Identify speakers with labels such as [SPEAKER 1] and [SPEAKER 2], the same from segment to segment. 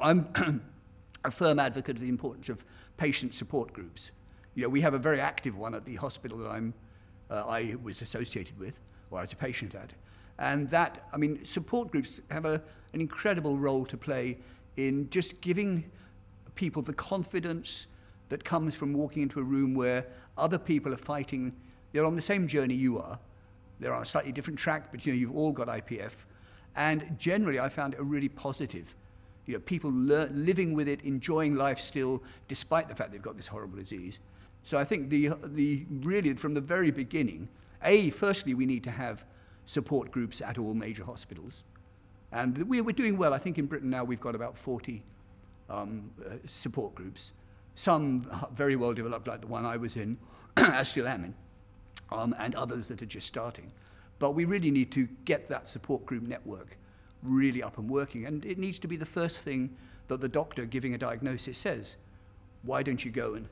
[SPEAKER 1] I'm a firm advocate of the importance of patient support groups. You know, we have a very active one at the hospital that I was associated with, or I was a patient at. And that, I mean, support groups have an incredible role to play in just giving people the confidence that comes from walking into a room where other people are fighting. They're on the same journey you are. They're on a slightly different track, but you know, you've all got IPF. And generally, I found it a really positive. You know, people living with it, enjoying life still, despite the fact they've got this horrible disease. So I think really from the very beginning, firstly, we need to have support groups at all major hospitals. And we're doing well. I think in Britain now we've got about 40 support groups. Some very well developed, like the one I was in, I still am in, and others that are just starting. But we really need to get that support group network really up and working. And it needs to be the first thing that the doctor giving a diagnosis says. Why don't you go and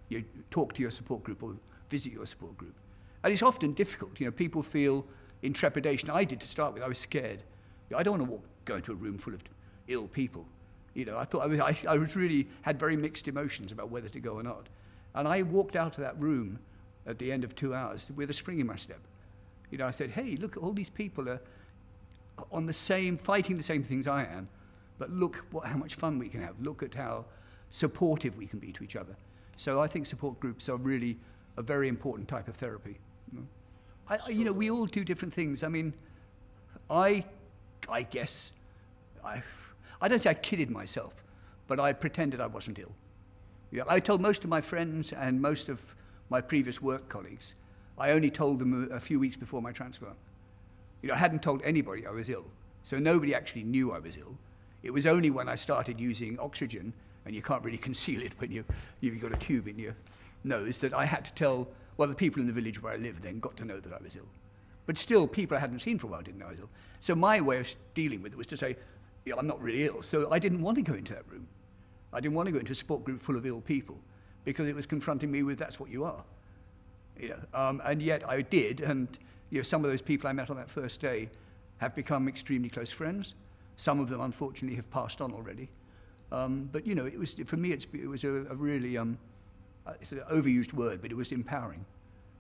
[SPEAKER 1] you talk to your support group or visit your support group? And it's often difficult. You know, people feel in trepidation. I did to start with. I was scared. You know, I don't want to go into a room full of ill people. You know, I thought I was really had very mixed emotions about whether to go or not. And I walked out of that room at the end of 2 hours with a spring in my step. You know, I said, hey, look, all these people are on the same, fighting the same things I am, but look how much fun we can have. Look at how supportive we can be to each other. So I think support groups are really a very important type of therapy. You know, we all do different things. I mean, I guess, I don't say I kidded myself, but I pretended I wasn't ill. You know, I told most of my friends and most of my previous work colleagues, I only told them a few weeks before my transplant. You know, I hadn't told anybody I was ill, so nobody actually knew I was ill. It was only when I started using oxygen, and you can't really conceal it when you've got a tube in your nose, that I had to tell, well, the people in the village where I lived then got to know that I was ill. But still, people I hadn't seen for a while didn't know I was ill. So my way of dealing with it was to say, yeah, I'm not really ill. So I didn't want to go into that room. I didn't want to go into a support group full of ill people because it was confronting me with that's what you are. You know, and yet I did, and you know, some of those people I met on that first day have become extremely close friends. Some of them, unfortunately, have passed on already. But you know, it was for me. It was a really it's an overused word, but it was empowering.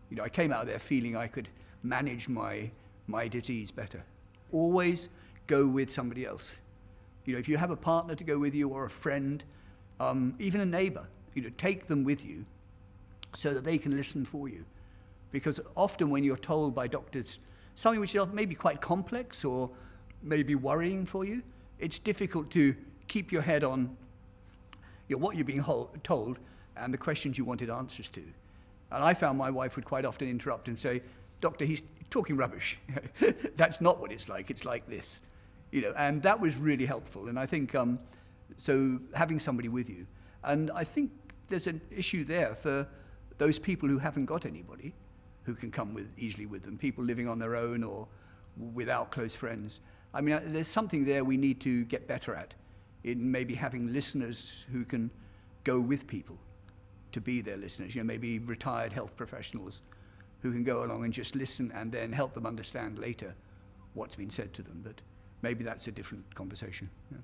[SPEAKER 1] You know, I came out of there feeling I could manage my disease better. Always go with somebody else. You know, if you have a partner to go with you or a friend, even a neighbor, you know, take them with you so that they can listen for you. Because often when you're told by doctors something which is maybe quite complex or maybe worrying for you, it's difficult to keep your head on what you're being told and the questions you wanted answers to. And I found my wife would quite often interrupt and say, "Doctor, he's talking rubbish. That's not what it's like this." You know, and that was really helpful. And I think, so having somebody with you. And I think there's an issue there for those people who haven't got anybody who can come easily with them, people living on their own or without close friends. I mean, there's something there we need to get better at, in maybe having listeners who can go with people to be their listeners, you know, maybe retired health professionals who can go along and just listen and then help them understand later what's been said to them. But maybe that's a different conversation. Yeah.